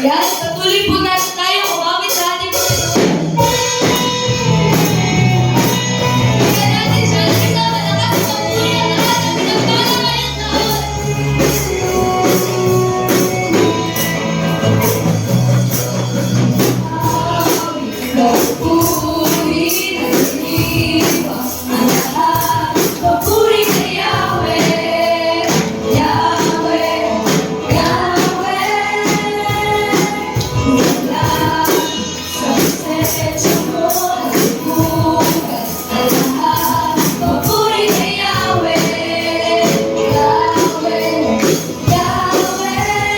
Ayan, patuloy po natin tayo kumawit sa ating Bigyan natin siya ng isang malakas na papuri at lahat ng pinagpala ngayong taon. Papuri na iba ang lahat, papuri kay Yahweh, Yahweh, Yahweh. Mula sa presensya mo at bukas ang lahat, papuri kay Yahweh, Yahweh, Yahweh.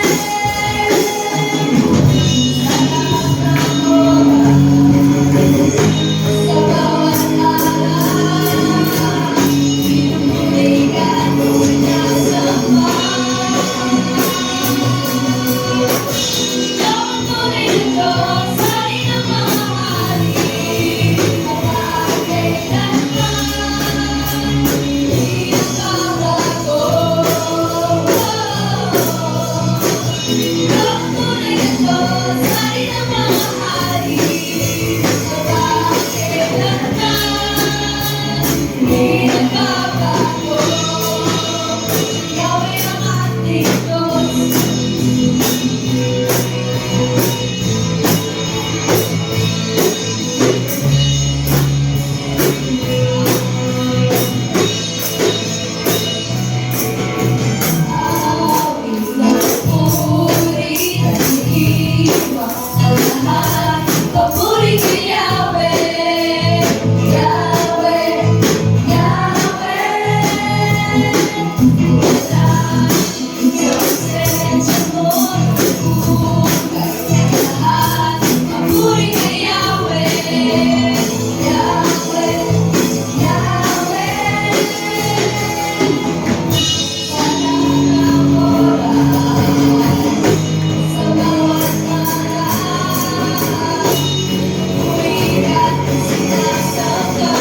Sa bawat araw, pinupurihan mo niya sa ikaw ang tunay na Diyos, hari ng mga hari, magkakailanman, hindi nagbabago. Ikaw ang tunay na Diyos, hari ng mga hari, magkakailanman, hindi nagbabago. Yahweh ang ating Diyos. Papuri kay Yahweh, Yahweh, Yahweh. Mula sa presensya mo at bukas ang lahat, papuri kay Yahweh, Yahweh, Yahweh. Sana namoran sa bawat araw, purihin at sinasamba.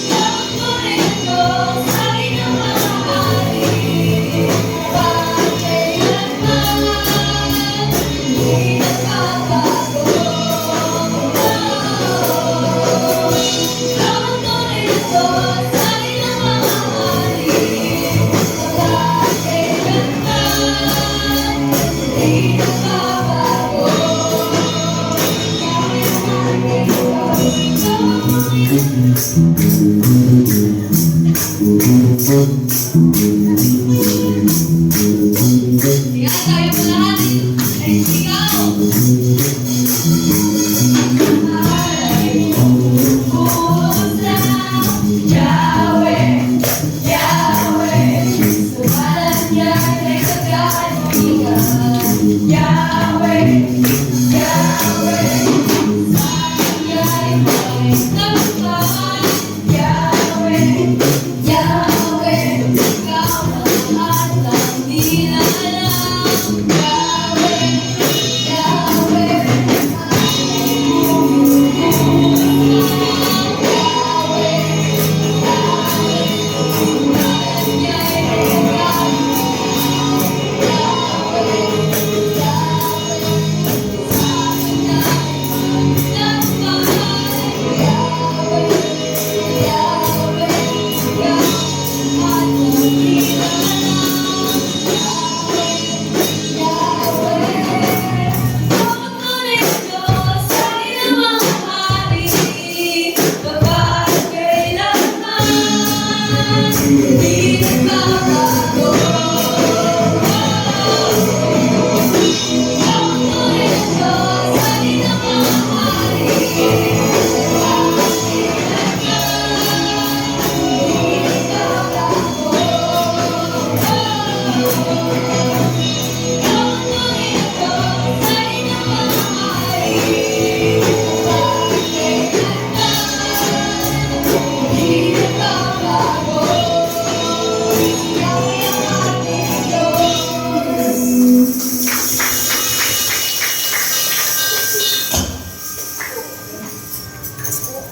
Ikaw ang tunay na Diyos, hari ng mga hari, magkakailanman, hindi nagbabago. Ikaw ang tunay na Diyos, hari ng mga hari, magkakailanman, hindi nagbabago. Yahweh ang ating Diyos. Kaya tayo po lahat ay sigaw. Yahweh, Yahweh, sumalan niya ay kagaligan. Yahweh, Yahweh, sumalan niya ay pagtagumpayan. Yahweh, Yahweh, ikaw ang lahat ng di na alam. Yahweh, Yahweh,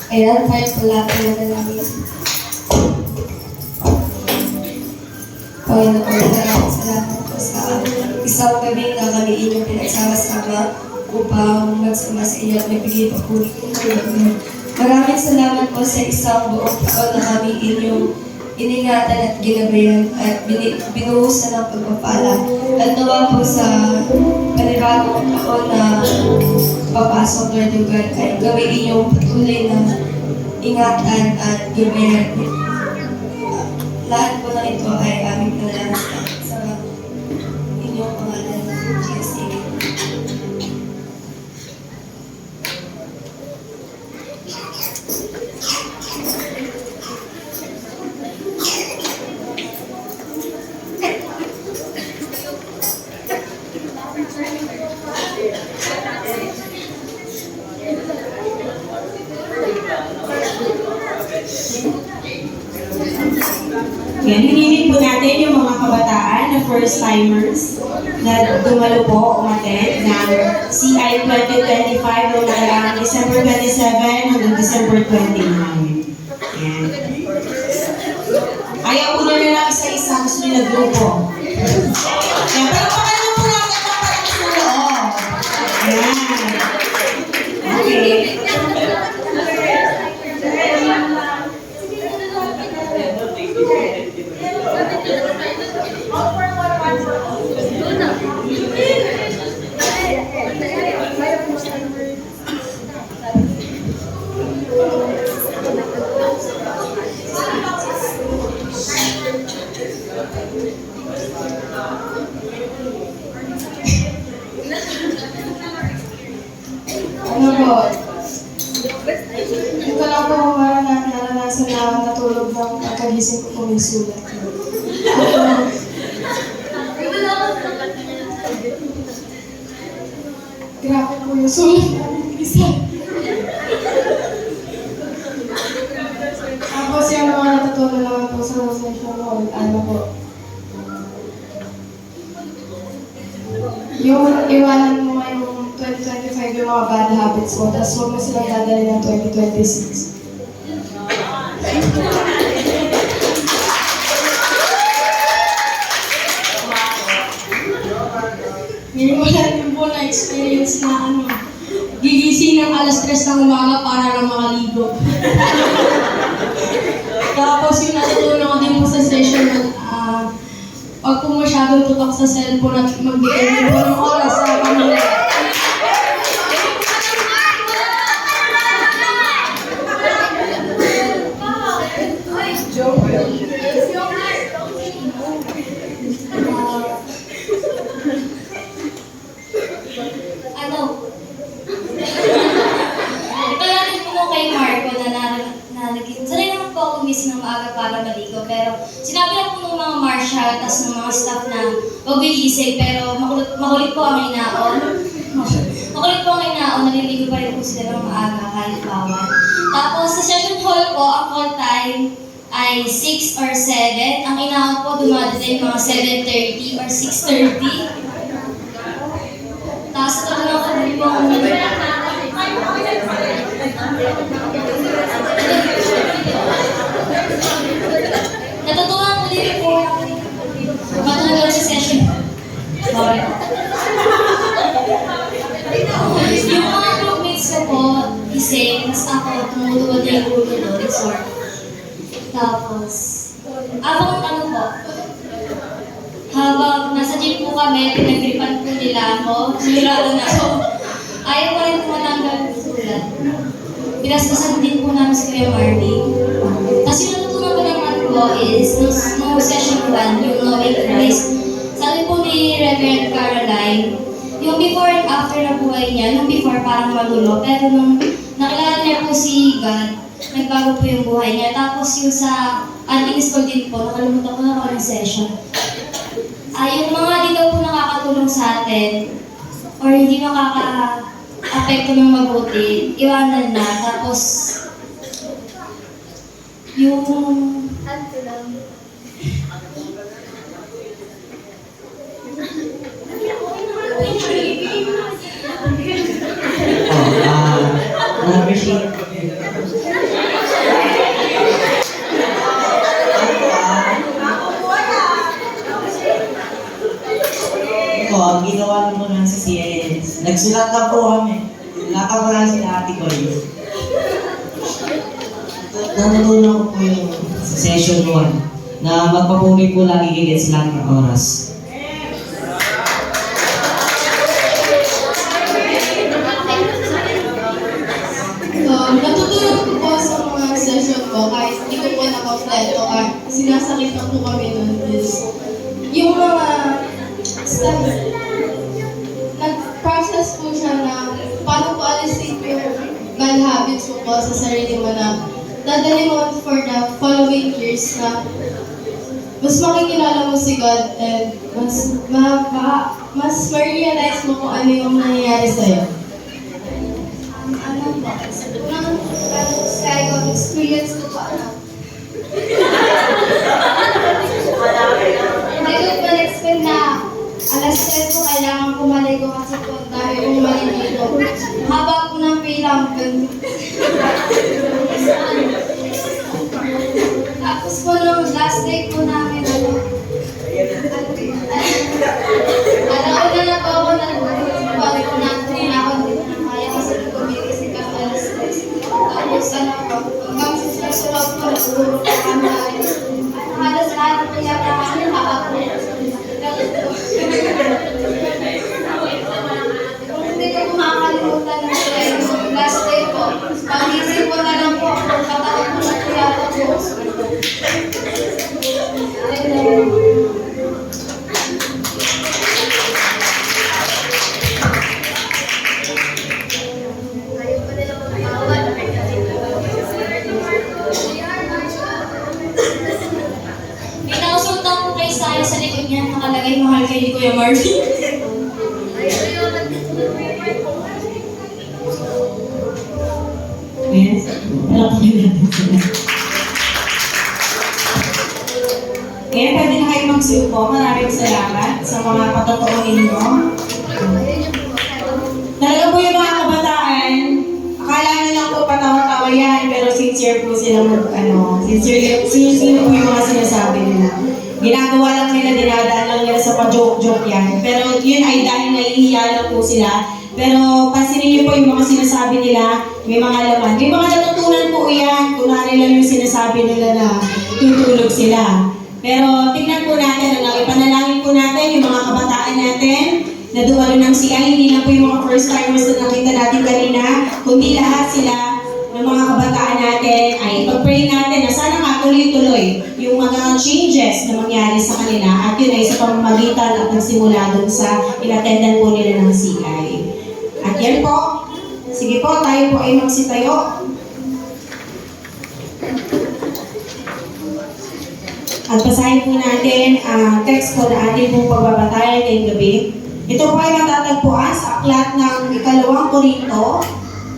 Ayan, tayo pala namin. Panginoon, salamat po sa isang gabi na kami inyong pinagsama-sama upang magsama sa inyo at nagbigay pa po ng tulong. Maraming salamat po sa isang buong taon na kami inyong iningatan at ginabayan at binuhusan ng pagpapala. At nawa po sa panibagong taon na papasok, Lord of God, ay gawin inyong patuloy na ingatan at gabayan. Lahat po ng ito ay aming panalangin sa inyong pangalan. Jesus, amen. Yan, hiniling po natin yung mga kabataan na first-timers na dumalo po umattend ng CI 2025 noong nakaraang December 27 hanggang December 29. Yan. Ayaw po na lang isa-isa, gusto nila grupo. Yan, pero pakalan po natin ang parang sa loob. Yan. Okay. Ano po? Ito lang po kung naranasan na natulog ng pagkagising ko po may sulat. Grabe po yung sulat namin isa. Tapos yung mga natutunan naman po sa session hall, ano po? Yung iwanan mo ngayong 2025 yung mga bad habits mo, tapos huwag mo silang dadali ng 2026. Ngayon wala din po na experience na gigising ng alas 3 ng umaga para lang makaligo. Tapos yung natutunan ko din po sa session, pag po masyadong tutok sa cellphone at magbigay din po ng oras sa pamilya. Ano? Ito natin po kay Marco na naging, sanay naman po ako gumising ng maaga para maligo, pero sinabi lang po ng mga marshal, tas ng mga staff na huwag gigising, pero makulit po ang inaon. Makulit po ang inaon, naliligo pa rin po sila ng maaga kahit bawal. Tapos sa session hall po, ang call time ay 6 or 7. Ang inaon po dumadating mga 7:30 or 6:30. Tapos ito lang ako din po natutunan ko din po matulog sa session. Sorry. Yung mga groupmates ko po, ising, tapos ako, tumutuwa na yung ulo doon, resort. Tapos, abang ano po, habang nasa gym po kami, pinagripan po nila ako, sinurado na ako. Ayaw pa rin po matanggal ng sulat. Pinaspasan din po namin si Kuya Marvin. Tapos yung natutunan ko naman po is, nung session 1, yung Knowing Christ, sabi po ni Reverend Caroline, yung before and after na buhay niya, nung before parang magulo, pero nung nakilala niya po si God, nagbago po yung buhay niya. Tapos yung sa uninstall din po, nakalimutan ko na ako ng session. Yung mga di daw po nakakatulong sa atin, or hindi makaka-apekto ng mabuti, iwanan na. Tapos, yung... ko, ang ginawa naman lang sa CIS, nagsulat na po kami. Naka ko lang sila ate ko yun. Natutunan ko po yung sa session 1 na magpapuri po lagi kagad sila ng oras. Natutunan ko po sa mga session ko kahit hindi ko po nakampleto kahit sinasakit na po kami nun is yung mga steps, nag-process po siya na paano po alisin yung bad habits mo po sa sarili mo na dadali mo for the following years na mas makikilala mo si God and mas ma-realize mo kung ano yung nangyayari sa'yo. Ano po? Unang sky ko, experience ko po ano. Hindi ko pa expect na alas 3 po kailangan pumaligo kasi po dahil kung maliligo. Haba po ng pilang ganun. Tapos po nung last day po namin, alauna na po ako na balik na ako hindi na kaya kasi kumigising ka alas 3. Tapos hanggang sa sulod po, nagulog po kami halos lahat po yata kami nakakapos. Kung hindi ko makakalimutan na sila yung last day po, pag-isip ko na lang po, katakot ko na yata po. May nakasultang ko kay Saya sa likod niya, nakalagay mahal kay ni Kuya Marvin. Yes? Palakpakin natin sila. Kaya pwede na kayo magsupo. Maraming salamat sa mga patotoo ninyo. Talaga po yung mga kabataan, akala nila po patawa-tawa yan, pero sincere po sila sincere po yung mga sinasabi nila. Ginagawa lang nila, dinadaan lang nila sa pa-joke-joke yan. Pero yun ay dahil naiiya lang po sila. Pero pansinin niyo po yung mga sinasabi nila, may mga laman. May mga natutunan po yan, kunwari lang yung sinasabi nila na tutulog sila. Pero tingnan po natin, ipanalangin po natin yung mga kabataan natin na dumalo ng CI, hindi lang po yung mga first timers na nakita natin kanina, kundi lahat sila ng mga kabataan natin ay ipag-pray natin na sana nga tuloy-tuloy yung mga changes na mangyari sa kanila at yun ay sa pamamagitan at nagsimula dun sa inattendan po nila ng CI. At yan po, sige po, tayo po ay magsitayo. At basahin po natin ang text po na ating pong pagbabatayan ngayong gabi. Ito po ay matatagpuan sa aklat ng 2 Korinto,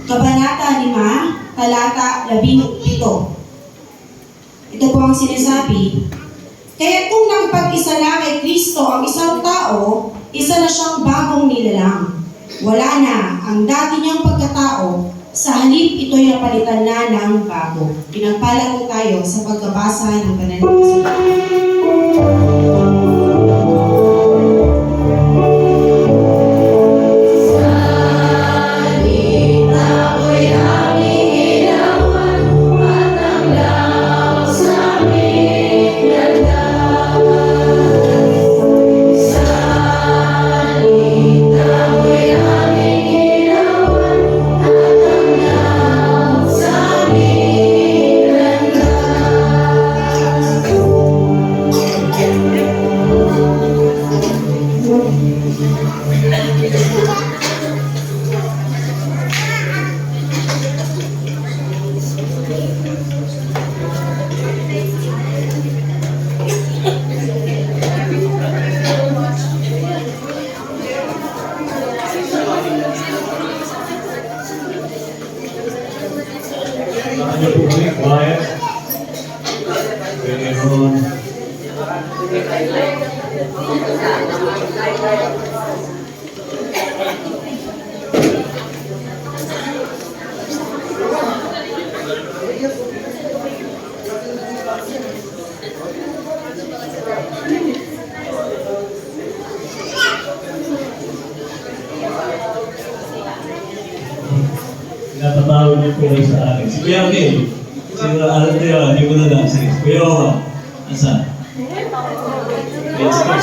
Kabanata 5, Talata 17. Ito po ang sinasabi, kaya kung nakipag-isa na kay Kristo ang isang tao, isa na siyang bagong nilalang. Wala na ang dati niyang pagkatao, sa halip ito'y napalitan na ng bago. Pinagpala po tayo sa pagkabasa ng banal na kasulatan. Ano po kami, quiet. Okay, everyone. natatawag din po kayo sa akin. Si Kuya Gil, alam niyo yun, hindi ko na lang. Sige, Kuya Oma, asa? Let's go.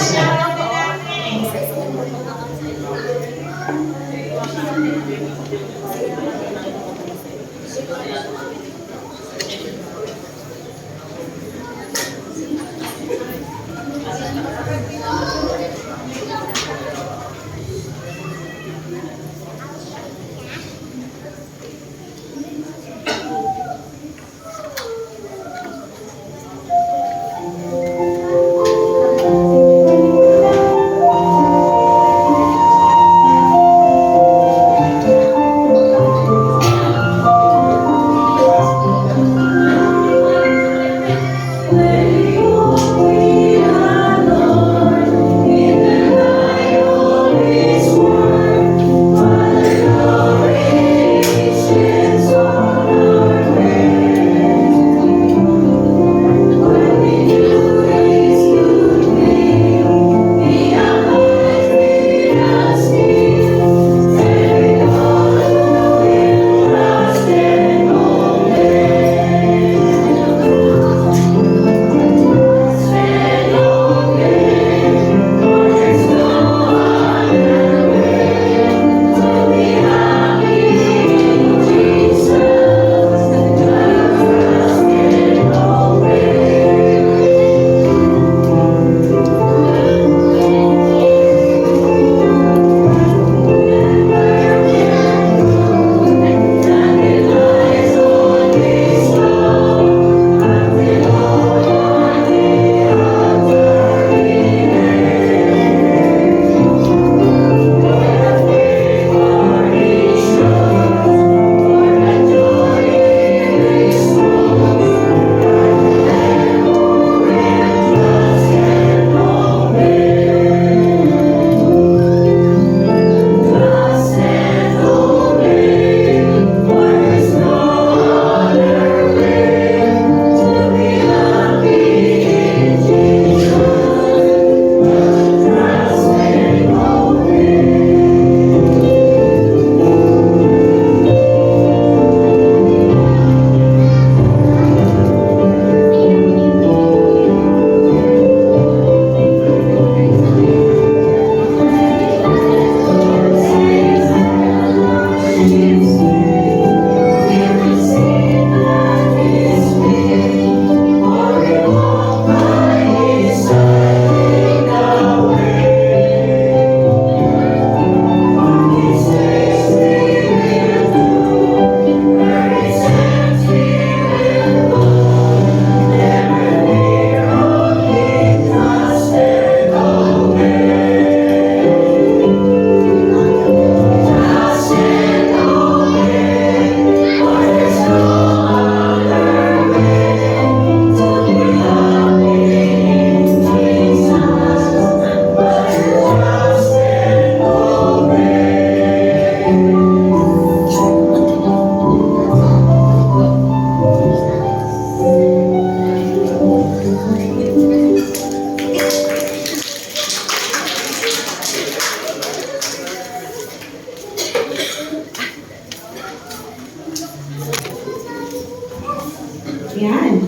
Yan.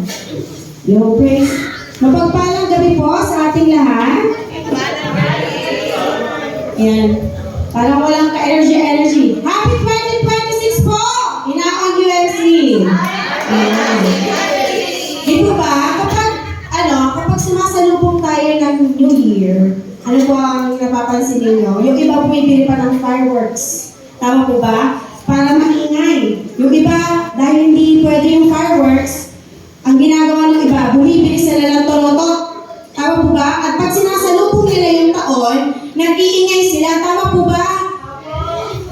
Yo, praise. Mapagpalang gabi po sa ating lahat. Yan. Parang walang ka-energy. Happy 2026 po! Inaon UMC. Yan. Di po ba, kapag sumasalubong tayo ng New Year, ano po ang napapansin ninyo? Yung iba bumibili pa ng fireworks. Tama po ba? Para maingay. Yung iba, dahil hindi pwede yung fireworks, ang ginagawa ng iba, bumibili sila ng tolotot. Tama po ba? At pag sinasalubong nila yung taon, nag-iingay sila. Tama po ba?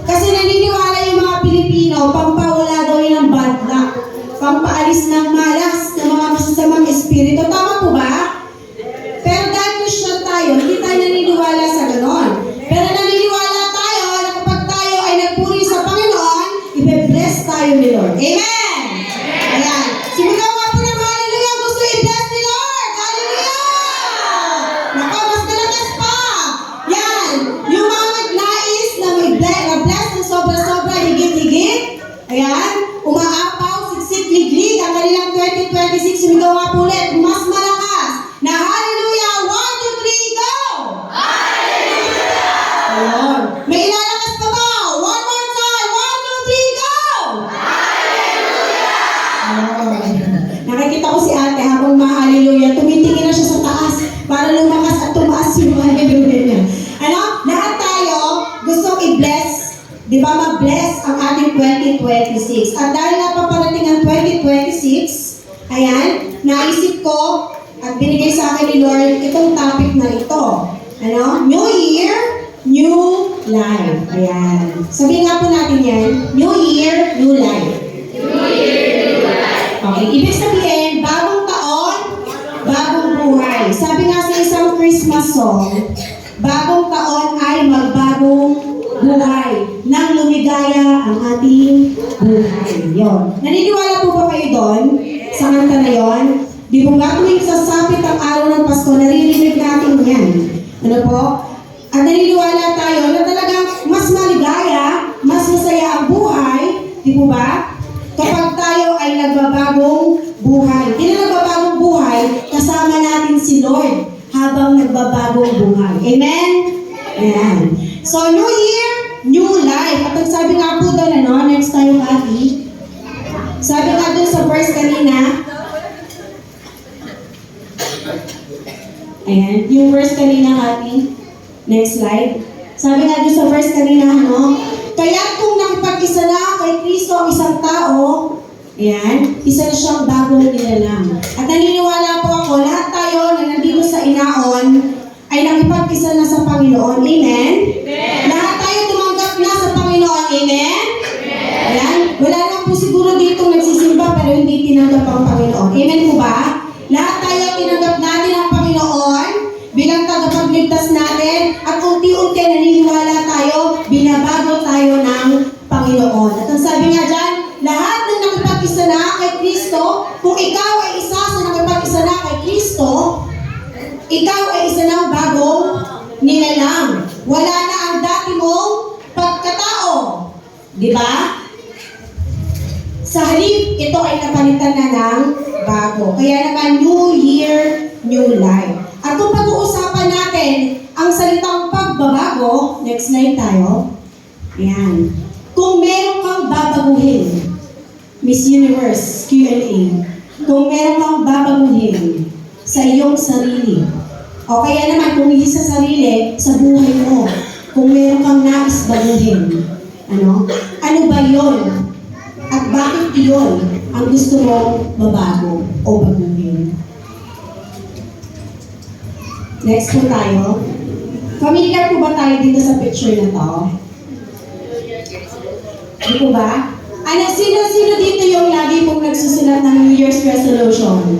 Kasi naniniwala yung mga Pilipino, pampawala daw yun ng bad luck. Pampaalis ng malas, ng mga masasamang espiritu. Tama po ba? Pero dahil Christian tayo, hindi tayo naniniwala sa ganon. Pero naniniwala tayo na kapag tayo ay nagpuri sa Panginoon, ibe-bless tayo ni Lord. Amen! Ayan. Simulan nga po ng hallelujah. Gusto i-bless ni Lord. Hallelujah! Nako, mas malakas pa. Yan. Yung mga nagnais na may bless ng sobra-sobra, higit-higit. Ayan. Sumigaw nga po ulit, mas malakas na hallelujah. 1, 2, 3, go! Ayun. May ilalakas pa ba? One more time. 1, 2, 3, go! Nakikita ko si ate habang ma-hallelujah, tumitingin na siya sa taas para lumakas at tumaas yung hallelujah niya. Ano? Lahat tayo gustong i-bless, di ba mag-bless ang ating 2026. At dahil nga paparating ang 2026, ayan, naisip ko at binigay sa akin ni Lord itong topic na ito. Ano? New Year, New Life. Ayan. Sabihin nga po natin yan, New Year, New Life. Okay, ibig sabihin, bagong taon, bagong buhay. Sabi nga sa isang Christmas song, bagong taon ay magbagong buhay nang lumigaya ang ating buhay. Yon. Naniniwala po ba kayo doon sa kanta na yon? Di ba nga tuwing sasapit ang araw ng Pasko, naririnig natin yan. Ano po? At naniniwala tayo na talagang mas maligaya, mas masaya ang buhay, di po ba? Kapag tayo ay nagbabagong buhay. Hindi na nagbabagong buhay, kasama natin si Lord habang nagbabagong buhay. Amen? Ayan. So, New Year, New Life. At ang sabi nga po doon, ano, next tayo, Ate. Sabi nga doon sa verse kanina, ayan, yung verse kanina, Ate. Next slide. Sabi nga doon sa verse kanina, ano, kaya kung nakipag-isa na kay Kristo ang isang tao, ayan, isa na siyang bagong nilalang. At naniniwala po ako, lahat tayo na nandito sa Inaon ay nakipag-isa na sa Panginoon. Amen? Lahat tayo tumanggap na sa Panginoon. Amen? Ayan. Wala lang po siguro dito nagsisimba pero hindi tinanggap ang Panginoon. Amen po ba? Lahat tayo tinanggap natin ang Panginoon bilang tagapagligtas natin at unti-unti naniniwala tayo, binabago tayo ng Panginoon. At ang sabi nga dyan, lahat ng nakipag-isa na kay Kristo, kung ikaw ay isa sa nakipag-isa na kay Kristo, ikaw ay isa ng bagong nilalang. Wala na ang dati mong pagkatao. Di ba? Sa halip, ito ay napalitan na ng bago. Kaya naman, New Year, New Life. At kung pag-uusapan natin ang salitang pagbabago, next slide tayo. Ayan. Kung meron kang babaguhin, Miss Universe, Q&A, kung meron kang babaguhin sa iyong sarili, o kaya naman kung hindi sa sarili, sa buhay mo, kung meron kang nais baguhin, ano ba yon? At bakit iyon ang gusto mong mabago o baguhin? Next po tayo. Familiar po ba tayo dito sa picture na to? Di po ba? Ano, sino dito yung lagi pong nagsusulat ng New Year's resolution?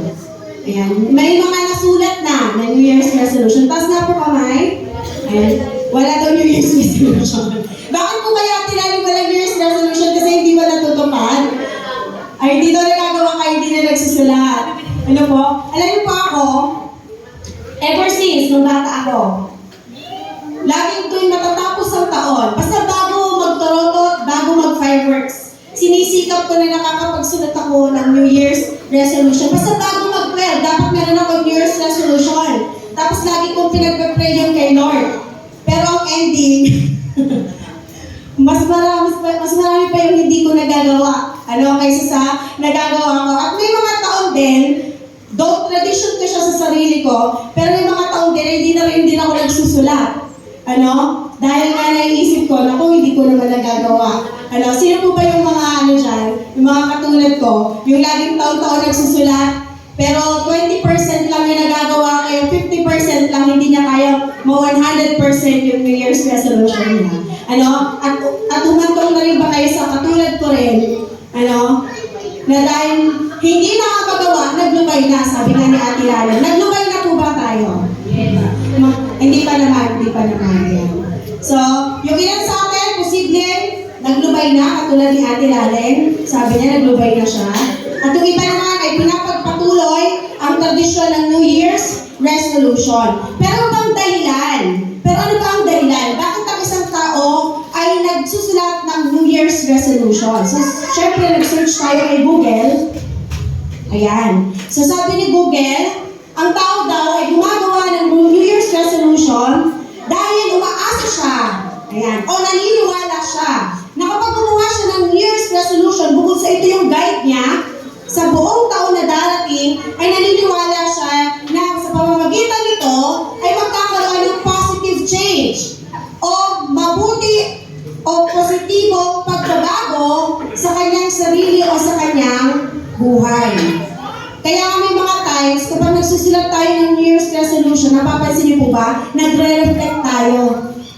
Ayan. May mga nasulat na New Year's resolution. Taas na po kamay. Ayan. Wala daw New Year's resolution. Bakit po kaya tinaling wala New Year's resolution? Kasi hindi ba natutupad? Ay, hindi daw nagagawa kayo, hindi na nagsusulat. Ano po? Alam niyo po ako, ever since, nung bata ako, laging tuwing matatapos ang taon, basta bago mag-torotot, bago mag-fireworks, sinisikap ko na nakakapagsulat ako ng New Year's resolution. Basta bago mag-12, dapat meron ako New Year's resolution. Tapos lagi kong pinagpe-pray yung kay Lord. Pero ang ending, mas marami pa yung hindi ko nagagawa. Ano, kaysa sa nagagawa ko. At may mga taon din, though tradition ko siya sa sarili ko, pero may mga taon din, hindi na rin din ako nagsusulat. Ano? Dahil nga naiisip ko, naku, hindi ko naman nagagawa. Ano? Sino po ba yung mga ano dyan? Yung mga katulad ko, yung laging taon-taon nagsusulat, pero 20% lang yung nagagawa kayo, 50% lang hindi niya kaya ma-100% yung New Year's resolution niya. Ano? At humantong na rin ba kayo sa katulad ko rin? Ano? Na dahil hindi nakapagawa, naglubay na, sabi nga ni Ate Lala. Naglubay na po ba tayo? Hindi pa naman. Yan. So, yung ilan sa atin, posibleng naglubay na, katulad ni Ate Lalen. Sabi niya, naglubay na siya. At yung iba naman ay pinapagpatuloy ang tradisyon ng New Year's resolution. Pero ano ba ang dahilan? Bakit ang isang tao ay nagsusulat ng New Year's resolution? So, syempre, nag-search tayo kay Google. Ayan. So sabi ni Google, ang tao daw ay gumagawa ng New Year's resolution dahil umaasa siya. Ayan. O naniniwala siya na kapag gumawa siya ng New Year's resolution, bukod sa ito yung guide niya, sa buong taon na darating, ay naniniwala siya na sa pamamagitan nito ay magkakaroon ng positive change o mabuti o positibong pagbabago sa kanyang sarili o sa kanyang buhay. Kaya may mga times, kapag nagsusulat tayo ng New Year's resolution, napapansin niyo po ba, nagre-reflect tayo.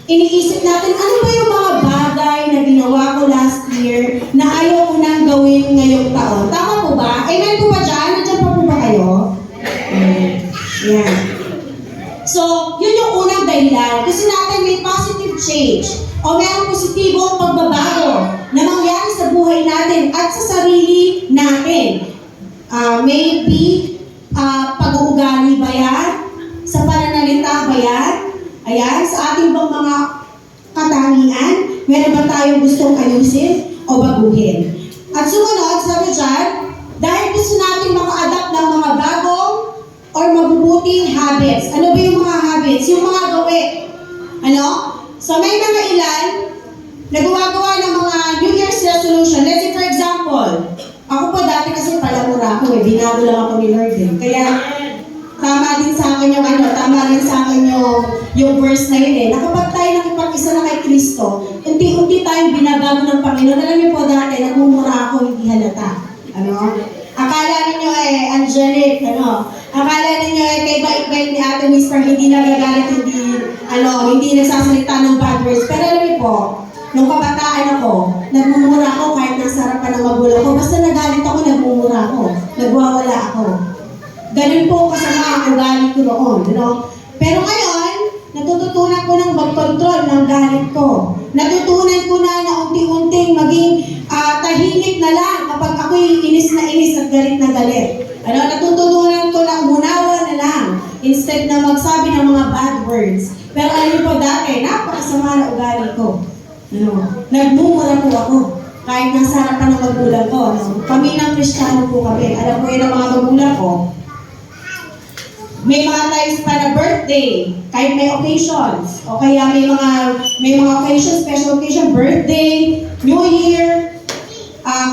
Iniisip natin, ano ba yung mga bagay na ginawa ko last year na ayaw ko nang gawin ngayong taon? Tama po ba? Amen po ba dyan? Nandiyan pa po ba kayo? Yan. So, yun yung unang dahilan. Gusto natin may positive change o mayroong positibong pagbabago na mangyari sa buhay natin at sa sarili natin. Maybe, pag-uugali ba yan? Sa pananalita ba yan? Ayan, sa ating bang mga katangian, meron ba tayong gustong ayusin o baguhin? At sumunod, sabi dyan, dahil gusto natin maka-adapt ng mga bagong or mabubuting habits. Ano ba yung mga habits? Yung mga gawi. Ano? So may mga ilan na gumagawa ng mga New Year's resolution. Let's say for example, ako po dati kasi palamura ako binago lang ako ni Lord Kaya tama din sa akin tama din sa akin yung verse na yun na kapag tayo nakipag-isa na kay Kristo, unti-unti tayong binabago ng Panginoon. Alam niyo po dati, nagmumura ako, hindi halata. Akala ninyo angelic, akala ninyo kay bait-bait ni Ate Mister, hindi nagagalit, hindi nagsasalita ng bad words. Pero alam niyo po, nung kabataan ako, nagmumura ako kahit nasa harapan ng magulang ko. Basta nagalit ako, nagmumura ako. Nagwawala ako. Ganun po kasama ang ugali ko noon. Pero ngayon, natututunan ko ng mag-control ng galit ko. Natutunan ko na unti-unting maging tahimik na lang kapag ako'y inis na inis at galit na galit. Natutunan ko na umunawa na lang instead na magsabi ng mga bad words. Pero alam niyo po dati, napakasama na ugali ko. Nagmumura po ako. Kahit nasa harapan ng magulang ko. Kami ng Kristiyano po kami. Alam ko yun ang mga magulang ko. May mga times pa na birthday, kahit may occasions, o kaya may mga occasions, special occasion, birthday, New Year,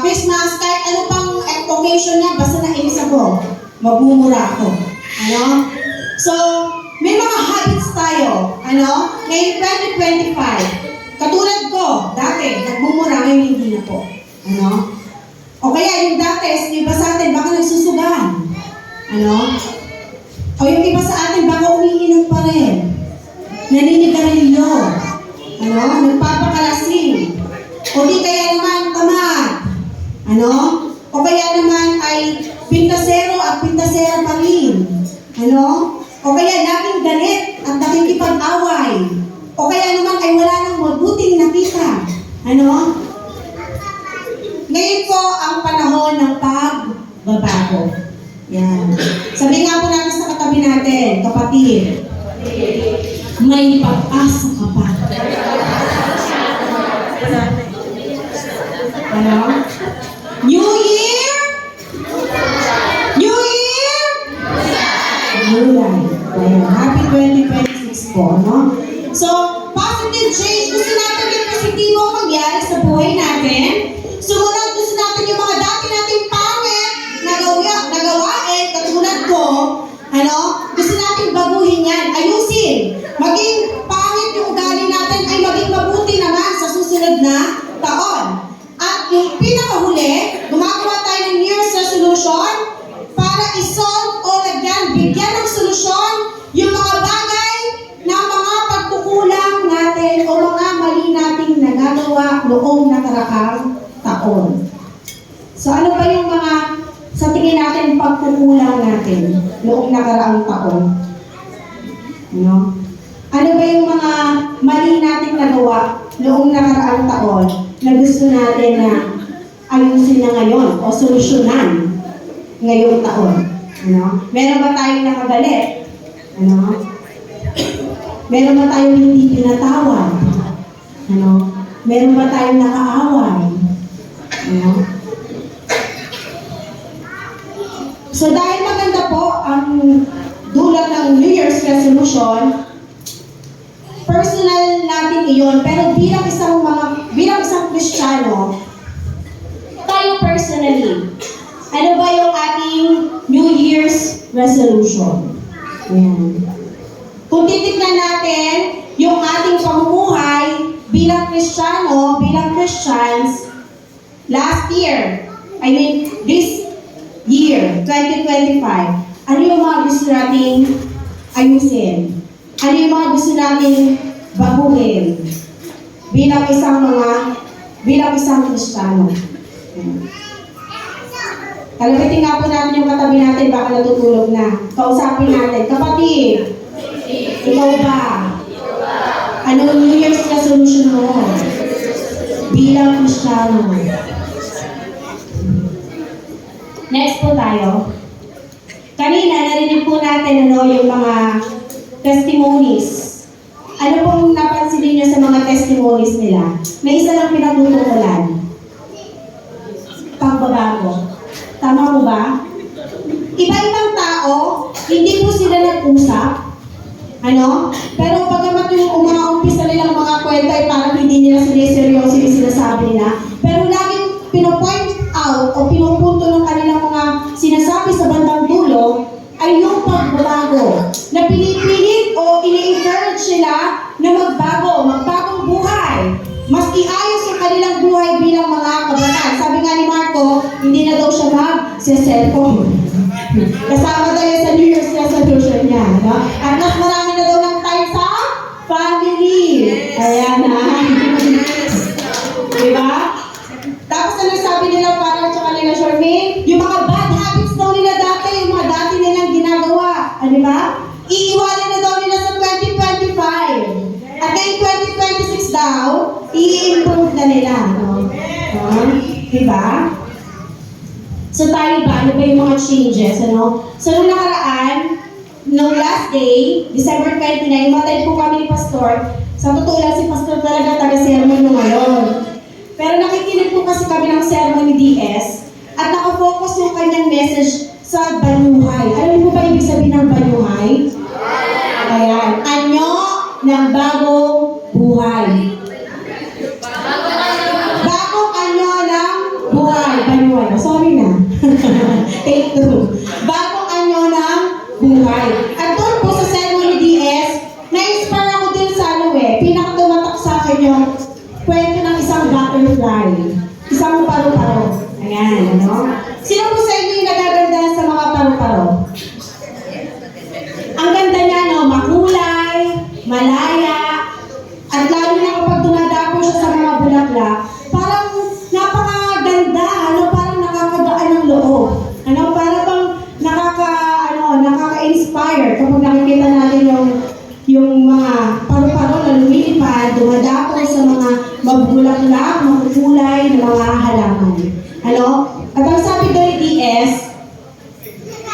Christmas, kahit ano pang occasion na, basta nainis ako, magmumura ako. So, may mga habits tayo, ngayon 2025, katulad ko, dati, nagmumura, ngayon hindi na po. O kaya yung dati, yung iba sa atin, baka nagsusugan. O yung iba sa atin, baka umiinom pa rin. Naninigarilyo. Nagpapakalasing. O di kaya naman tamad. O kaya naman ay pintasero at pintasera pa rin. O kaya laging galit at nakikipag-away. O kaya naman ay wala nang mabuting nakita. Ngayon po ang panahon ng pagbabago. Yan. Sabi nga po natin sa katabi natin, kapatid, may pag-asa ka pa. New Year? New Year? New Life. Happy 2026 po, So, positive change. Gusto natin yung positibo mangyari sa buhay natin. Sumunod, gusto natin yung mga dati nating pangit na gawain, katulad ko, gusto natin baguhin yan, ayusin. Maging pangit yung ugali natin ay maging mabuti naman sa susunod na taon. At yung pinakahuli, gumagawa tayo ng New Year's resolution para isolve o bigyan ng solusyon yung mga bagay na mga pagkukulang natin o mga mali nating nagagawa noong nakaraang taon. So ano ba yung mga sa tingin natin pagkukulang natin noong nakaraang taon? Ano ba yung mga mali nating nagawa noong nakaraang taon na gusto natin na ayusin na ngayon o solusyonan ngayong taon? Meron ba tayong nakagalit? Meron ba tayong hindi pinatawad? Meron ba tayong nakaaway? resolution, personal natin iyon, pero bilang isang Kristiyano, tayo personally, ano ba yung ating New Year's resolution? Ayan. Kung titignan natin yung ating pamumuhay bilang Kristiyano, bilang Christians, last year, this year, 2025, ano yung mga gusto nating ayusin? Ano yung mga gusto nating baguhin bilang isang Kristiyano? Kalabitin nga po natin yung katabi natin, baka natutulog na. Kausapin natin, kapatid, ikaw ba? Ano New Year's resolution mo bilang Kristiyano? Next po tayo. Kanina, narinig po natin yung mga testimonies. Ano pong napansin niyo sa mga testimonies nila? May isa lang pinatutukulan. Pagbabago. Tama mo ba? Iba-ibang tao, hindi po sila nag-usap. Pero pagamat yung umaumpisa nilang mga kwento ay parang hindi nila siniseryoso yung sinasabi nila. Pero laging pinopoint out o pinupunto ng kanilang mga sinasabi sa bandang dulo ay yung pagbabago. Na pinipilit o ini-encourage sila na magbagong buhay. Mas iayos ang kanilang buhay bilang mga kabataan. Sabi nga ni Marco, hindi na daw siya mag-cellphone. Kasama tayo sa New Year's resolution niya. At mas marami na daw ng time sa family. Ayan na. Diba? Tapos ano sabi nila para sa kanila, Charmaine? Yung mga bad habits daw nila dati, yung mga dati nilang ginagawa. Diba? Iiwanan na daw nila sa 2025. At ngayong 2026 daw, i-improve na nila. Diba? So tayo ba? Ano ba yung mga changes? So nung nakaraan, nung last day, December 29, umatay po kami ni Pastor. Sa totoo lang, si Pastor talaga taga-sermon nung ngayon. Pero nakikinig po kasi kami ng sermon ni DS at nakafocus yung kanyang message sa banyuhay. Alam mo ba ibig sabihin ng banyuhay? Ayan. Anyo ng bagong buhay. Bagong anyo ng buhay. Banyuhay. Sorry na. Take two. Bagong anyo ng buhay. At doon po sa sermon ni DS, na-inspire ako din sa pinakatumatak sa akin yung kwento ng isang butterfly. Isang paru-paro. Ayan, Sino po sa inyo yung nagagandahan sa mga paru-paro? Ang ganda niya, makulay, malaya, at lalo na kapag dumadapo siya sa mga bulaklak, parang napakaganda, parang nakakagaan ng loob. Parang bang nakaka-inspire kapag nakikita natin yung mga paru-paro na lumilipad, dumadapo sa mga magbulaklak, makukulay na mga halaman. At ang sabi doon ni DS,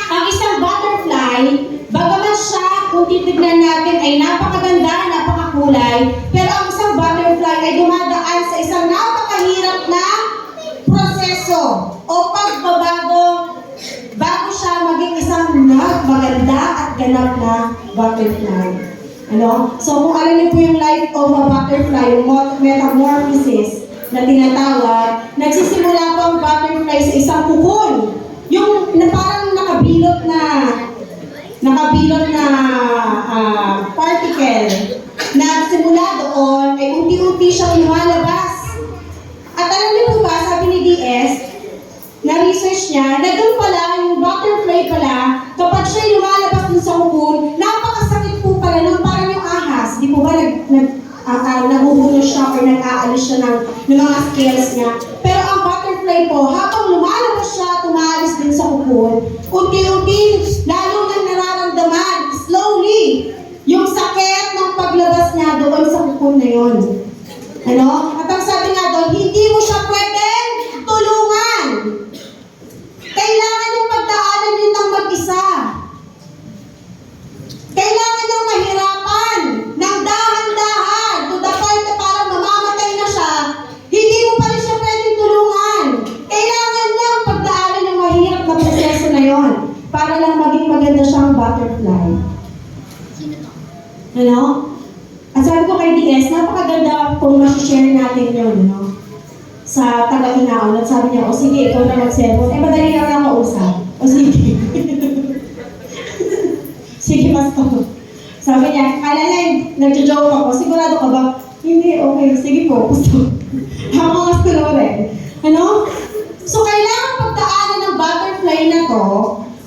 ang isang butterfly, bagamat siya, kung titignan natin, ay napakaganda, napakakulay, pero ang isang butterfly ay dumadaan sa isang napakahirap na proseso o pagbabago bago siya maging isang maganda at ganap na butterfly. So kung alam niyo po yung life of a butterfly, yung metamorphosis na tinatawag, nagsisimula po ang butterfly sa isang kukon. Yung parang nakabilot na particle na simula doon ay unti-unti siyang lumalabas. At alam niyo po ba, sabi ni DS, na-research niya, na doon pala, yung butterfly pala, kapag siya lumalabas dun sa kukon, napakasakit po pala nung parang yung ahas. Di po ba nagugulo siya or nag-aalis siya ng mga scales niya. Pero ang butterfly po, habang lumalabas siya, tumaalis din sa kukon, unti-unti, lalo nang nararamdaman, slowly, yung sakit ng paglabas niya doon sa kukon na yun. At ang sabi nga doon, hindi mo siya pwedeng tulungan. Kailangan yung pagdaanan yun ng mag-isa. Kailangan yung mahirapan ng dahan-dahan to the point na parang mamamatay na siya, hindi mo pa rin siya pwedeng tulungan. Kailangan niya ang pagdaanan ng mahirap na proseso na yon para lang maging maganda siyang butterfly. natin yun, no? Sa taga-inaon. At sabi niya, o sige, ikaw na mag-cellphone. Eh, madali lang na kausap. O sige. Sige, pastor. Sabi niya, kala niya, nagjo-joke ako. Sigurado ka ba? Hindi, okay. Sige po, pastor. Ako mas rin. Ano? So, kailangan pagdaanan ng butterfly na to,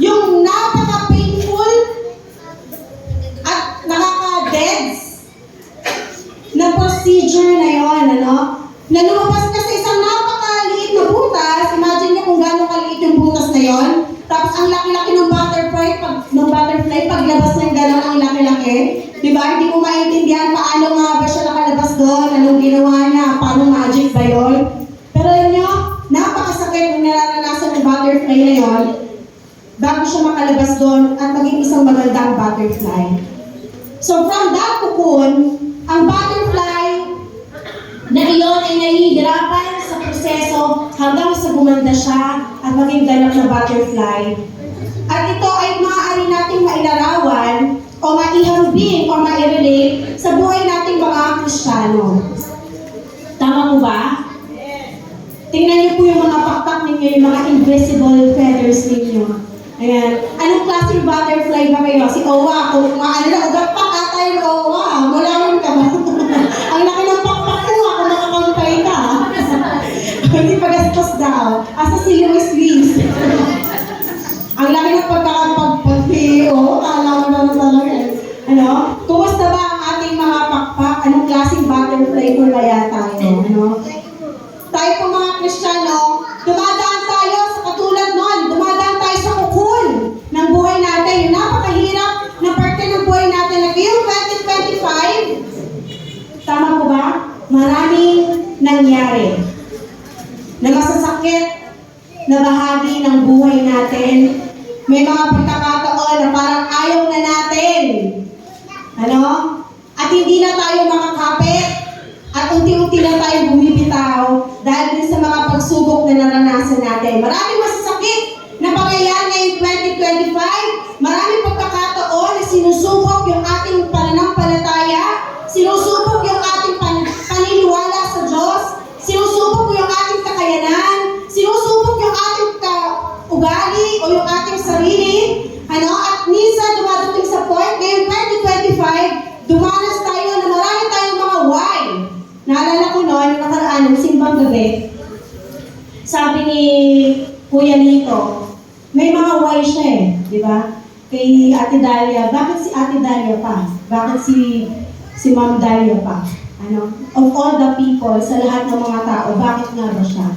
yung napaka-painful at nakaka-deads na procedure na yon, ano? Na lumabas ka sa isang napakaliit na butas, imagine niyo kung gaano kaliit yung butas na yon, tapos ang laki-laki ng butterfly, paglabas ng gano'n ang laki-laki, di ba? Hindi mo maintindihan paano nga ba siya nakalabas doon, anong ginawa niya, paano magic ba yun? Pero alam niyo, napakasakit ng nararanasan ng butterfly na yon bago siya makalabas doon at maging isang magandang butterfly. So from that cocoon, ang butterfly na iyon ay nahihirapan sa proseso hanggang sa gumanda siya at maging ganap na butterfly. At ito ay maaari nating mailarawan o maihambing o mairelate sa buhay nating mga Kristiyano. Tama po ba? Tingnan niyo po yung mga pakpak ninyo, yung mga invisible feathers ninyo. Ayan. Anong klaseng butterfly ba kayo? Si Owa. Kung ano na, ugat pa ata yung Owa. Mulawan ka ba? Ang laki ng pakpak ko, ako nakakampay ka. Hindi pagastos daw. Asa si Luis. Ang laki ng pagkakapagpagpio. Alam mo na talaga. Ano? Kumusta ba ang ating mga pakpak? Anong klaseng butterfly po kaya tayo? Ano? Tayo po mga Kristiyano, dumadaan tayo sa katulad nun. Dumadaan tayo sa cocoon ng buhay natin. Yung napakahirap na parte ng buhay natin na ngayong 2025, tama po ba? Maraming nangyari na masasakit na bahagi ng buhay natin. May mga pagkakataon na parang ayaw na natin. Ano? At hindi na tayo makakapit. At unti-unti na tayo bumibitaw dahil din sa mga pagsubok na naranasan natin. Maraming masasakit na pangyayari ngayong 2025. Maraming pagkakataon na sinusubok yung ating pananampalataya, sinusubok yung ating paniniwala sa Diyos, sinusubok yung ating kakayanan, sinusubok yung ating ugali o yung ating sarili. Ano? At minsan dumadating sa point ngayong 2025, dumanas tayo na marami tayong mga why. Naalala ko noon, nakaraan ng simbang gabi, sabi ni Kuya Lito, may mga why siya eh, di ba? Kay Ate Dalia, bakit si Ate Dalia pa? Bakit si Ma'am Dalia pa? Ano? Of all the people, sa lahat ng mga tao, bakit nga ba siya?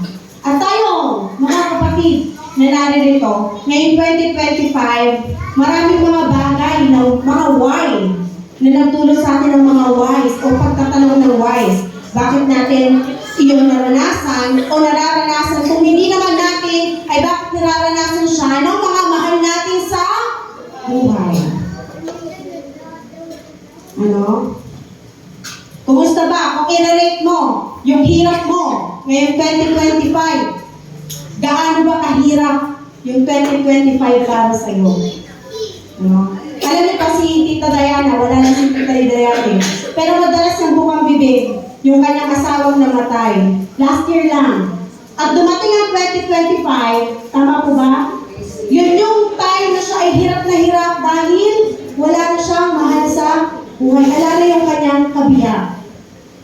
At tayo, mga kapatid, na naririto, ngayong 2025, maraming mga bagay na mga why na nagtulong sa atin ng mga whys o pagtatanong ng whys. Bakit natin iyon naranasan o nararanasan? Kung hindi naman natin, ay bakit nararanasan siya ng mga mahal natin sa buhay? Ano? Kumusta ba? Kung i-relate mo yung hirap mo ngayong 2025, gaano ba kahirap yung 2025 para sa iyo? Ano? Alam niyo pa si Tita Diana, wala na si Tita Diana. Pero madalas yung bukang bibig, yung kanyang asawang namatay. Last year lang. At dumating ang 2025, tama po ba? Yun yung time na siya ay hirap na hirap dahil wala na siyang mahal sa buhay. Alala yung kanyang kabiyak.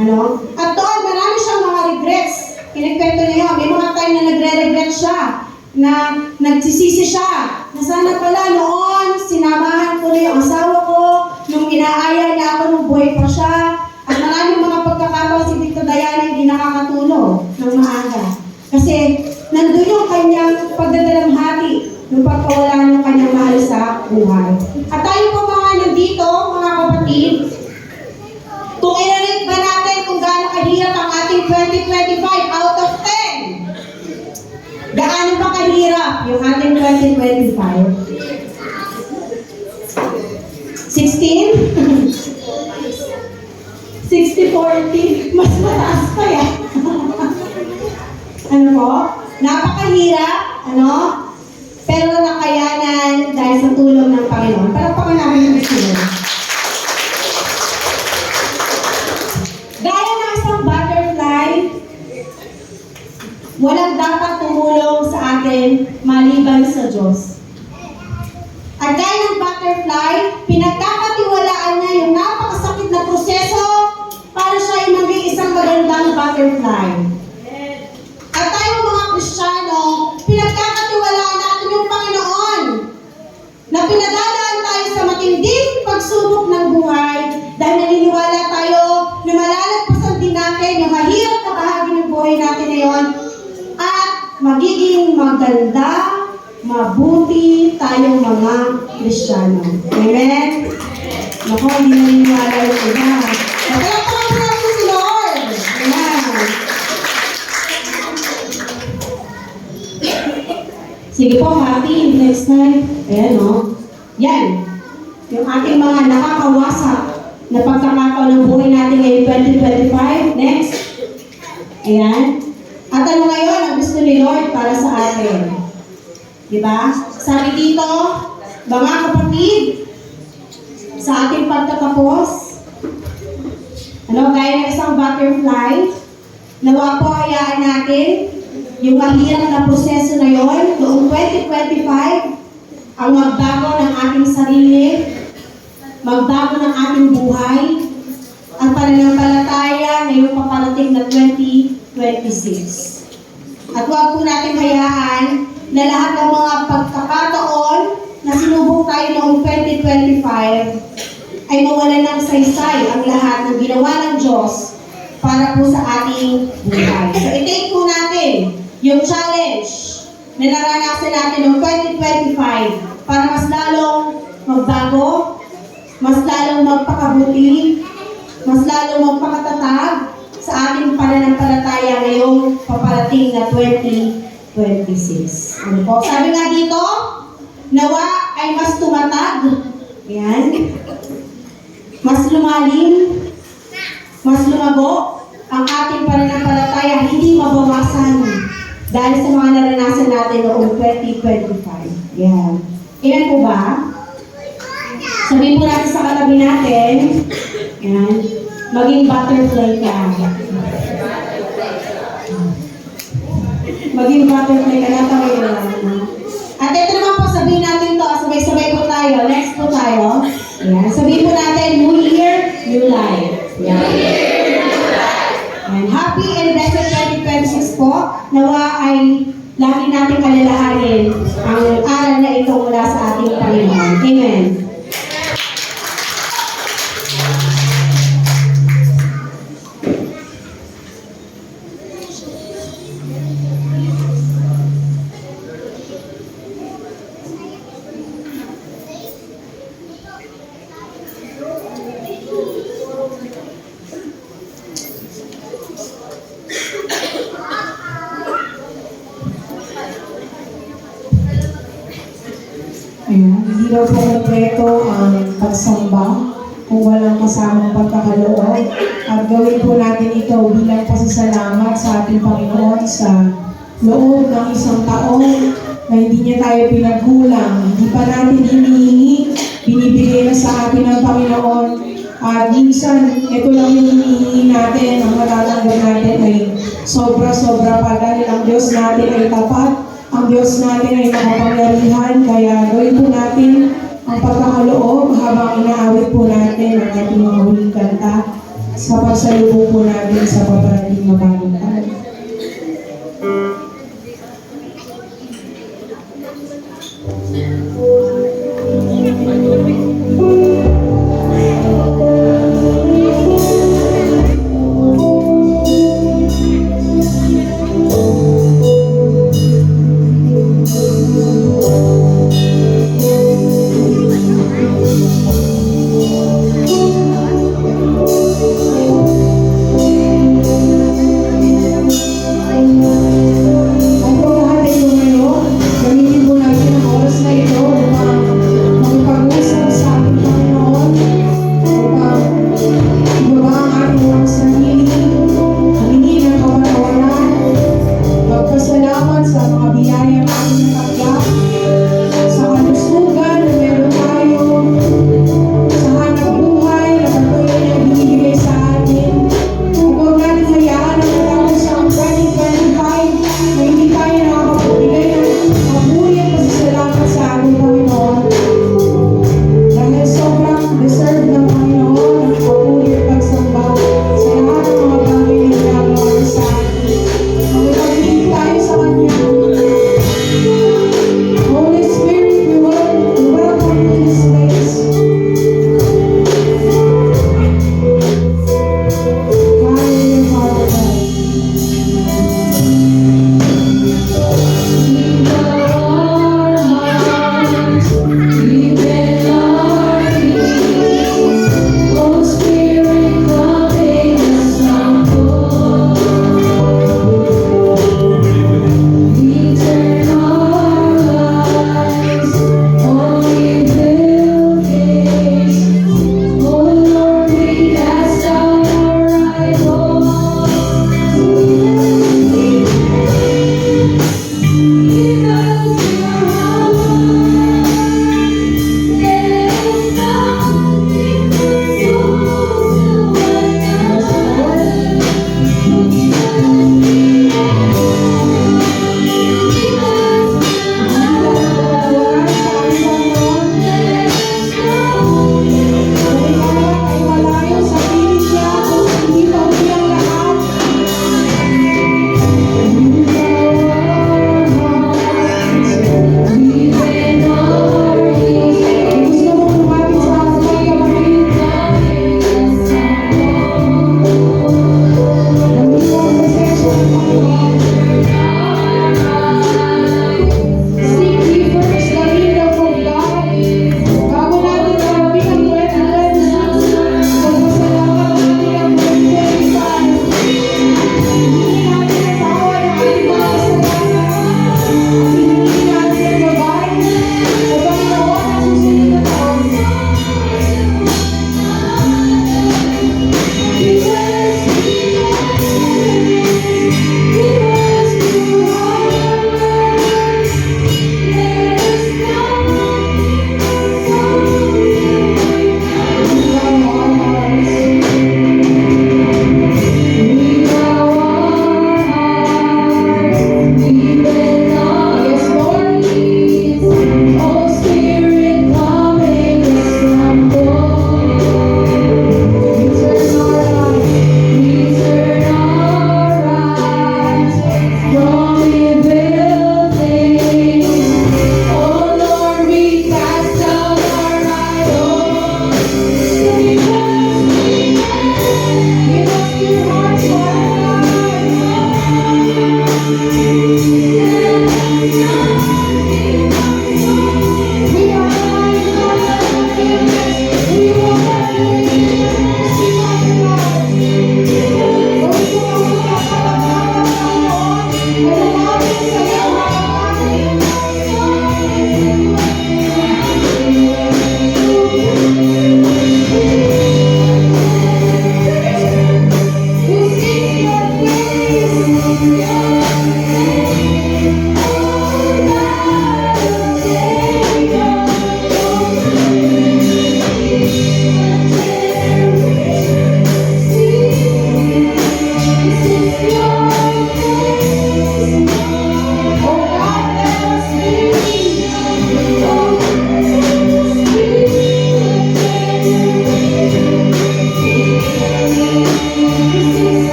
Ano? At doon, marami siyang mga regrets. Pinagkwento niya yun. May mga time na nagre-regret siya. Na nagsisisi siya. Na sana pala noon, sinamahan ko na yung asawa ko. Nung inaaya niya ako nung buhay pa siya. At maraming mga pagkakataon si Tita Diana hindi nakakatulog ng maaga. Kasi nandun yung kanyang pagdadalamhati ng pagkawala ng kanyang mahal sa buhay. At tayo po mga nandito, mga kapatid, kung i-rate ba natin kung gaano kahirap ang ating 2025 out of 10? Gaano ba kahirap yung ating 2025? 16? 60-40, mas mataas pa yan. Ano po? Napakahirap, ano? Pero nakayanan dahil sa tulong ng Panginoon. Palakpakan namin yung Panginoon. Gaya ng isang butterfly walang dapat tumulong sa atin maliban sa Diyos. At gaya ng butterfly, pinagkakatiwalaan niya yung napakasakit na proseso para siya ay maging isang magandang butterfly. At tayo mga Kristiyano, pinagkakatiwalaan natin yung Panginoon na pinadadaan tayo sa matinding pagsubok ng buhay dahil naniniwala tayo na malalagpasan din natin yung mahirap na bahagi ng buhay natin ngayon at magiging maganda, mabuti tayong mga Kristiyano. Amen? Naku, hindi naniniwala yung iba. Napalakpakan po natin si Lord. Amen. Sige po, happy. Next time. Ayan o. Yan. Yung ating mga nakakawasak na pagkakataon ng buhay natin ngayong 2025. Next. Ayan. At ano ngayon ang gusto ni Lord para sa atin? Diba? Sabi dito, mga kapatid, sa ating pagtatapos, gaya ng isang butterfly, nawa po hayaan natin yung mahirap na proseso na yon noong 2025, ang magbago ng ating sarili, magbago ng ating buhay, ang pananampalataya ngayong paparating na 2026. At huwag po natin hayaan na lahat ng mga pagkakataon na sinubok tayo noong 2025 ay mawalan ng saysay ang lahat ng ginawa ng Diyos para po sa ating buhay. So, i-take po natin yung challenge na naranasan natin noong 2025 para mas lalong magbago, mas lalong magpakabuti, mas lalong magpakatatag sa ating pananampalataya ngayong paparating na 2026. Ano po? Sabi nga dito, nawa ay mas tumatag, yan, mas lumalim, mas lumago ang ating pananampalataya, hindi mabawasan dahil sa mga naranasan natin noong 2025. Yan. Amen po ba? Sabihin po natin sa katabi natin, yan, maging butterfly ka. Maging butterfly ka, natawin na lang. At ito naman po, sabihin natin to, sabay-sabay po tayo, next po tayo. Ayan, sabihin po natin, New Year, New Life. Ayan. And happy and blessed 2026 po. Nawa ay lagi natin kalalahanin ang aral na ito mula sa ating Panginoon. Amen. Ayan, hindi daw po kompleto ang pagsamba kung walang kasamang pagkakaloob. At gawin po natin ito bilang pasasalamat sa ating Panginoon sa loob ng isang taon na hindi niya tayo pinagkulang. Hindi pa natin hinihingi, binibigay na sa atin ng Panginoon. At minsan, ito lang yung hinihingi natin, ang matatanggap natin ay sobra-sobra pa dahil ang Diyos natin ay tapat. Ang Diyos natin ay makapangyarihan, kaya gawin po natin ang pagkakaloob habang inaawit po natin ang ating mga huling kanta sa pagsalubong po natin sa paparating na bagong taon.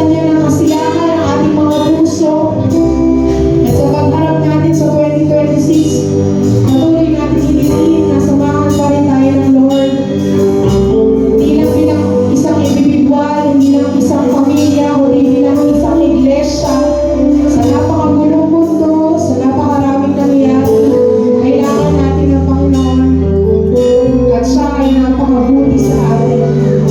buksan niya ng kasiyahan ang ating mga puso. At sa pagharap natin sa 2026, patuloy natin hinihiling na samahan pa rin tayo ng Lord. Hindi lang bilang isang individual, hindi lang isang pamilya, kundi bilang isang iglesia. Sa napakagulong mundo, sa napakaraming nangyayari, kailangan natin ng Panginoon. At siya ay napakabuti sa atin.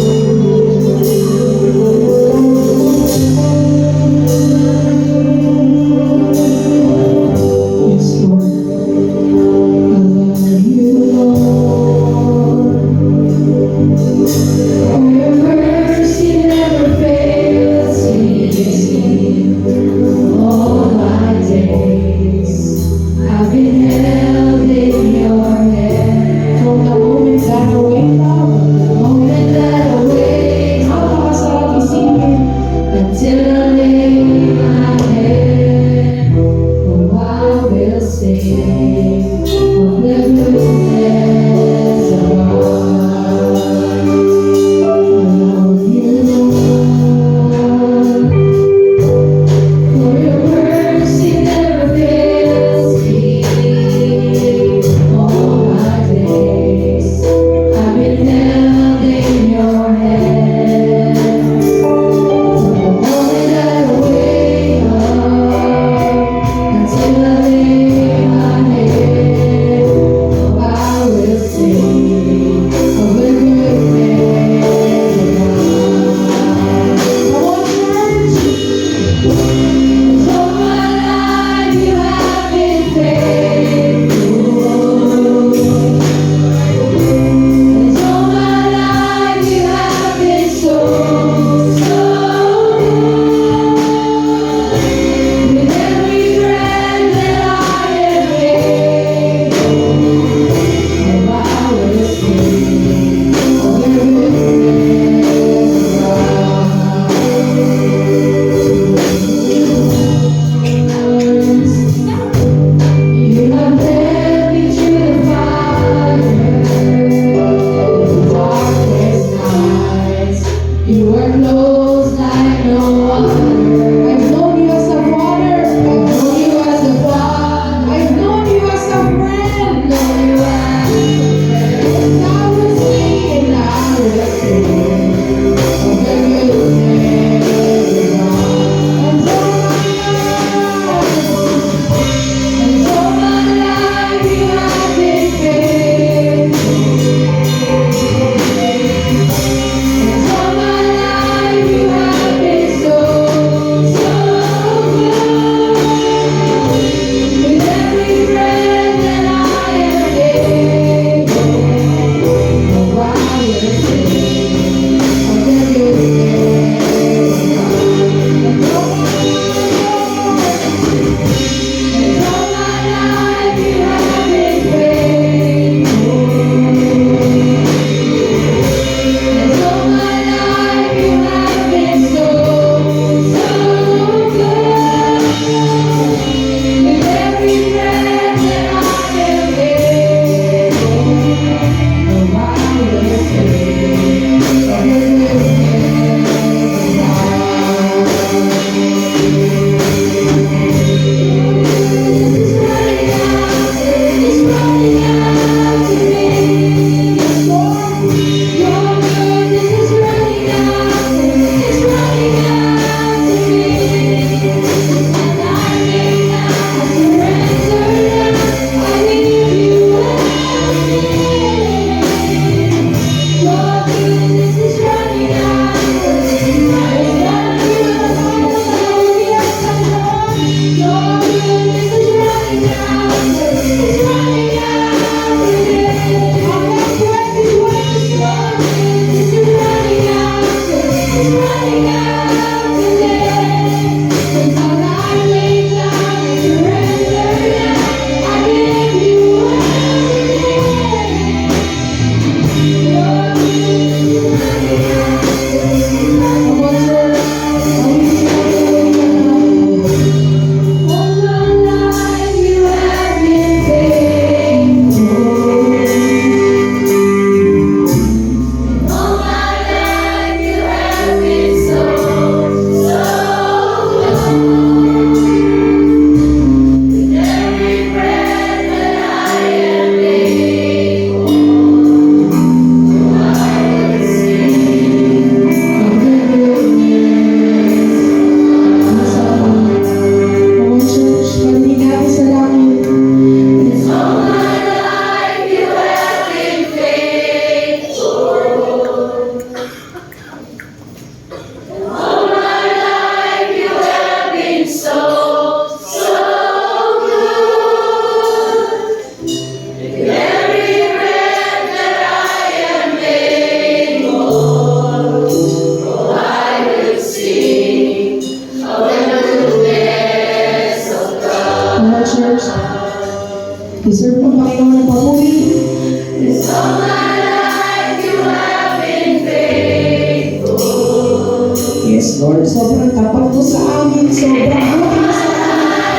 dapat po sa amin. Sobrang buti na sa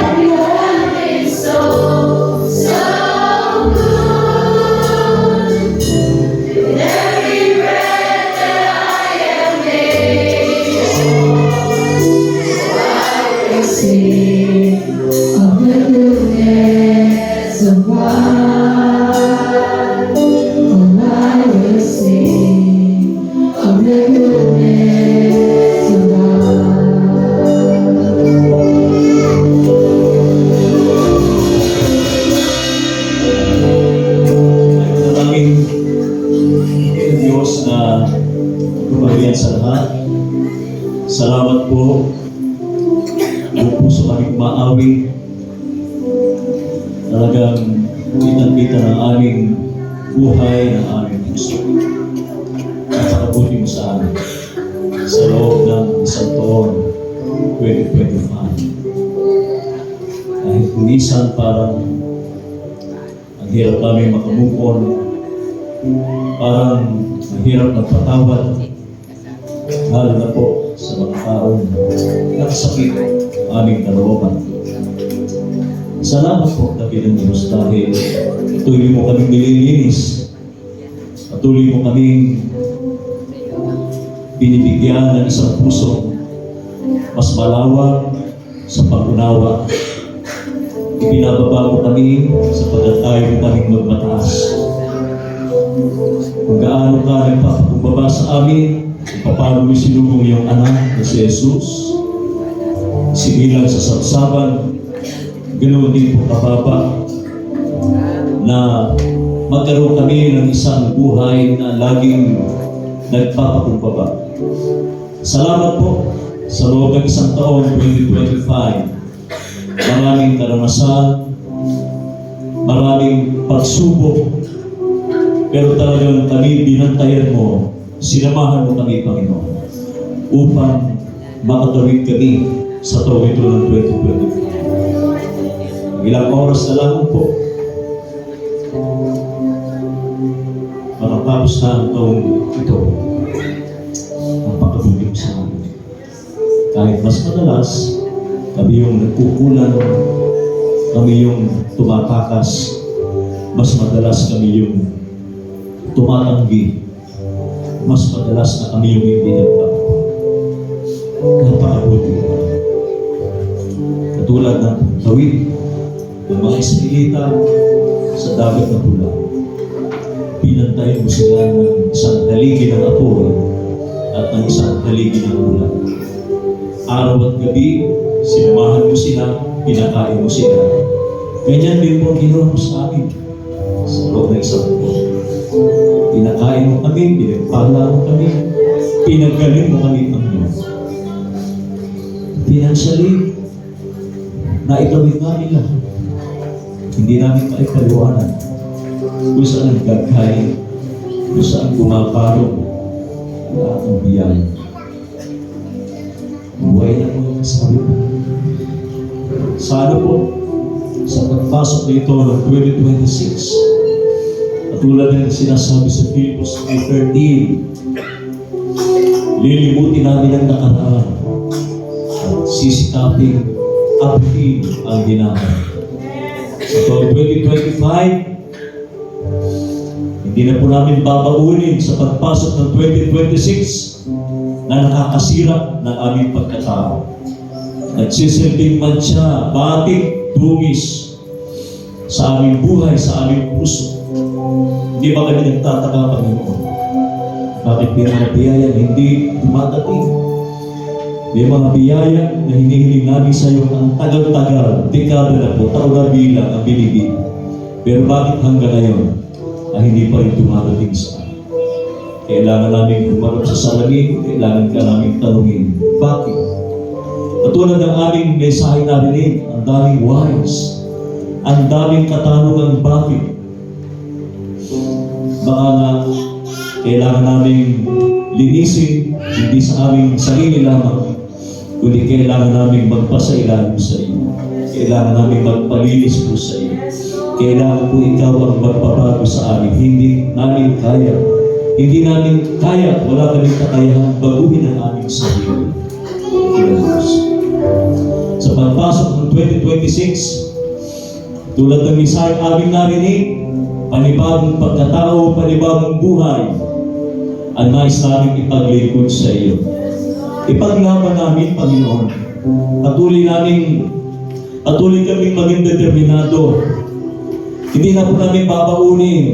Panginoon. Sing of the goodness of God. Oh, I will sing of the goodness of Maraming Diyos na kumariyan sa lahat. Salamat po. Buong puso kaming maawi. Talagang kitang-kita ng aming buhay, ng aming puso. Napakabuti mo sa amin. Sa loob ng isang taon, 2025. Kahit minsan parang ang hirap namin makamove on. Parang mahirap magpatawad. Lalo na po sa mga taong nakasakit ang aming kalooban. Salamat po na Diyos dahil patuloy mo kaming nililinis. Patuloy mo kaming binibigyan ng isang puso mas malawak sa pag-unawa. Ipinababa mo kami sapagkat ayaw mo kaming magmataas. Kung gaano ka nagpapakumbaba sa amin, paano mo sinubong iyong anak na si Jesus, sinilang sa sabsaban, ganoon din po kababa na magkaroon kami ng isang buhay na laging nagpapakumbaba. Salamat po sa loob ng isang taon, 2025. Maraming karanasan, maraming pagsubok, pero talagang kami binantayan mo, sinamahan mo kami, Panginoon, upang makatawid kami sa taon ito ng 2025. Ilang oras na lang po, matatapos na ang taon ito. Ang pagkabuti mo sa amin. Kahit mas madalas, kami yung nagkukulang, kami yung tumatakas, mas madalas kami yung tumatanggi, mas madalas na kami yung hindi nagpapako. Napakabuti mo. Katulad ng tawid ng mga Israelita sa dagat na pula. Pinantayan mo sila ng isang haligi ng apoy at ng isang haligi ng ulan. Araw at gabi, sinamahan mo sila, pinakain mo sila. Ganyan din po ang ginawa mo sa amin sa loob ng isang buwan. Pinakain mo kami, pinagpala mo kami, pinagaling mo kami, Panginoon. Financially, naitawid namin lang. Hindi namin maipaliwanag kung saan ang gagay, kung saan pumapalong ang ating biyaya. Buhay na po yung sabi ko. Sana po, sa pagpasok na ito ng 2026, katulad ng sinasabi sa Filipos 3:13, lilimutin namin ang nakaraan at sisikaping abutin ang ginagawa. Sa taong 2025, hindi na po namin babaunin sa pagpasok ng 2026 na nakakasira ng aming pagkatao. Nagsisilbing mantsa, batik, dungis sa aming buhay, sa aming puso. Hindi ba kami nagtataka, Panginoon? Bakit may mga biyaya hindi dumadating? May mga biyaya na hinihiling namin sa iyo ang tagal-tagal, dekada na po, taon na bilang ang binibig. Pero bakit hanggang ngayon hindi pa rin dumadating sa amin? Kailangan namin bumarap sa salamin, kailangan ka namin tanungin, bakit? Katulad ng aming mensahe narinig, ang daming whys, ang daming katanungan bakit. Baka nga, kailangan namin linisin, hindi sa aming sarili lamang, kundi kailangan namin magpasailalim sa iyo. Kailangan namin magpalinis po sa iyo. Kailangan po ikaw ang magpapago sa amin. Hindi namin kaya, wala kaming kakayahan baguhin ang aming sarili. dakilang Diyos. Sa pagpasok ng 2026, tulad ng isang aming narinig, panibagong pagkatao, panibagong buhay, ang nais namin ipaglingkod sa iyo. Ipaglaban namin, Panginoon. Patuloy kaming maging determinado. Hindi na po namin babaunin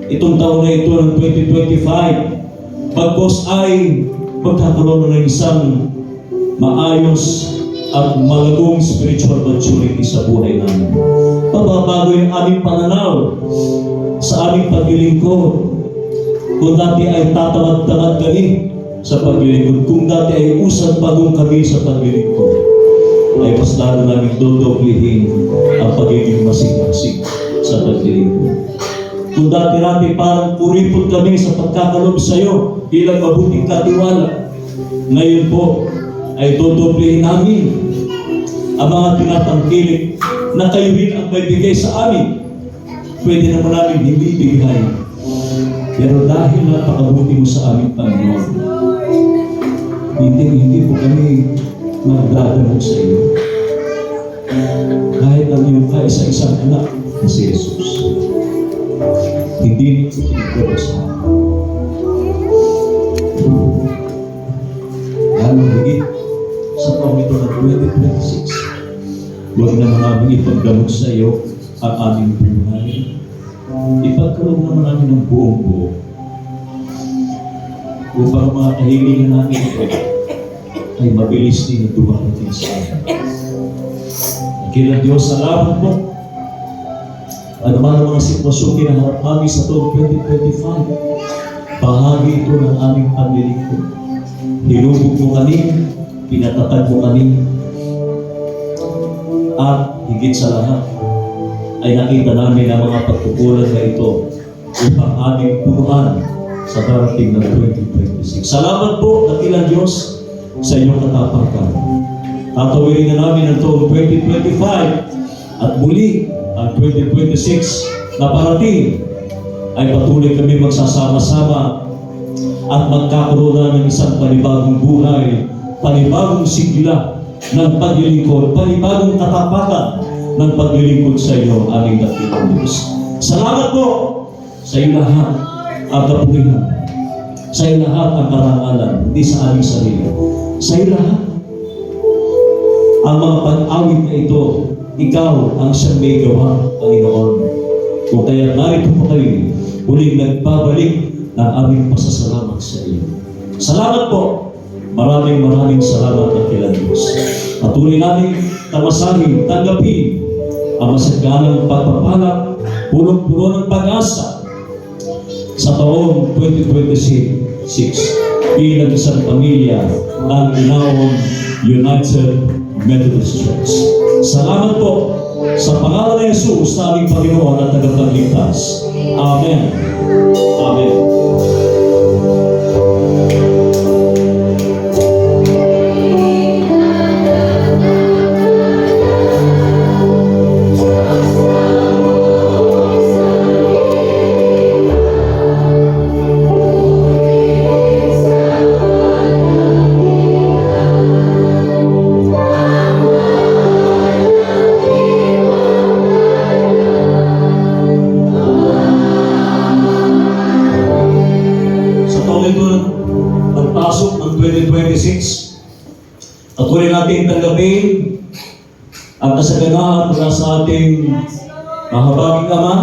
itong taon na ito ng 2025. Pagkos ay magkakaroon ng isang maayos at malagong spiritual maturity sa buhay namin. Mababago yung aming pananaw sa aming paglilingkod. Kung dati ay tatamad-tamad kami sa paglilingkod, kung dati ay usad-bagong kami sa paglilingkod, ay mas lalo namin dodoblihin ang pagiging masig-masig sa paglilingkod. Kung dati parang kuripot kami sa pagkakaloob sa iyo bilang mabuting katiwala, ngayon po ay dodoblihin namin ang mga tinatangkilik na kayo rin ang may bigay sa amin. Pwede naman namin hindi bigay. Pero dahil napakabuti mo sa aming Panginoon, hindi po kami magdadamog sa iyo. Kahit ang iyong kaisa-isang anak na si Jesus, hindi nito tiniguro sa amin. Lalo higit sa taong ito ng 2026, huwag naman namin ipagdamog sa iyo ang aming buhay. Ipagkaroon naman namin ng buong buo upang mga kahilingan namin ito ay mabilis din at dumarating sa amin. Kailan Diyos, salamat po. Ano man ang mga sitwasyon kinaharap namin sa taong 2025, bahagi ito ng aming paglilingkod. Hinubog mo kami, pinatatag mo kami, at higit sa lahat, ay nakita namin ang mga pagkukulan na ito upang aming punuan sa darating ng 2026. Salamat po, dakilang Diyos, sa inyong katapakan. Tatawirin na namin ang taong 2025 at muli ang 2026 na parating ay patuloy kami magsasama-sama at magkakaroon na ng isang panibagong buhay, panibagong sigla ng paglilingkod, panibagong katapakan ng paglilingkod sa iyo, aming dakilang Diyos. Salamat po sa iyo lahat ang kapurihan, sa iyo lahat ang karangalan, hindi sa aming sarili. Sa iyo lahat ang mga pag-awit na ito, ikaw ang siyang may gawa, Panginoon. Kung kaya narito po kayo, muling nagbabalik ng aming pasasalamat sa iyo. Salamat po. Maraming salamat at dakilang Diyos. Patuloy namin tamasahin, tanggapin ang masaganang pagpapalak, punong-puno ng pag-asa sa taong 2026 bilang isang pamilya ng Inaon United Methodist Church. Salamat po sa pangalan ni Jesus na aming Panginoon at tagapagligtas. Amen. Amen. Pagpasok ng 2026, patuloy natin tanggapin ang kasaganaan mula sa ating mahabaging Ama,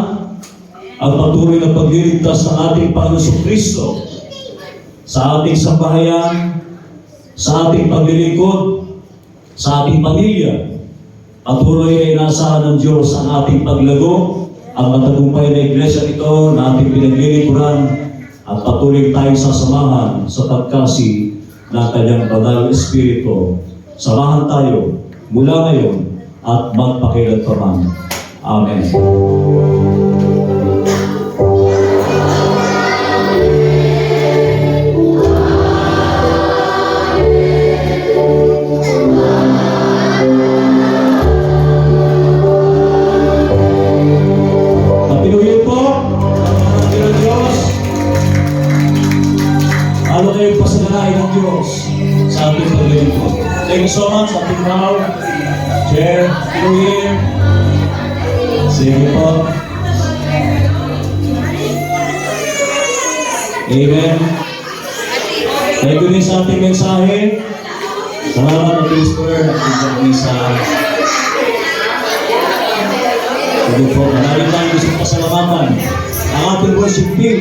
ang patuloy na pagliligtas ng ating Panginoong Kristo sa ating sambahayan, sa ating paglilingkod, sa ating pamilya. Patuloy ay inasahan ng Diyos ang ating paglago, ang matagumpay na iglesia ito na ating pinaglilingkuran, at patuloy tayong sasamahan sa pagkasi ng Kanyang Banal Espiritu. Samahan tayo mula ngayon at magpakailanman. Amen. Patuloy po ang Diyos. Ano kayo pasagalain ng Diyos sa ating paglilingkod. Thank you so much, Ating Mau, Chair, Louie. Sige po. Amen. Thank you din sa ating mensahe. Salamat at Whisper at ating sa sige po. Maraming gusto pasalamatan ang ating worship team.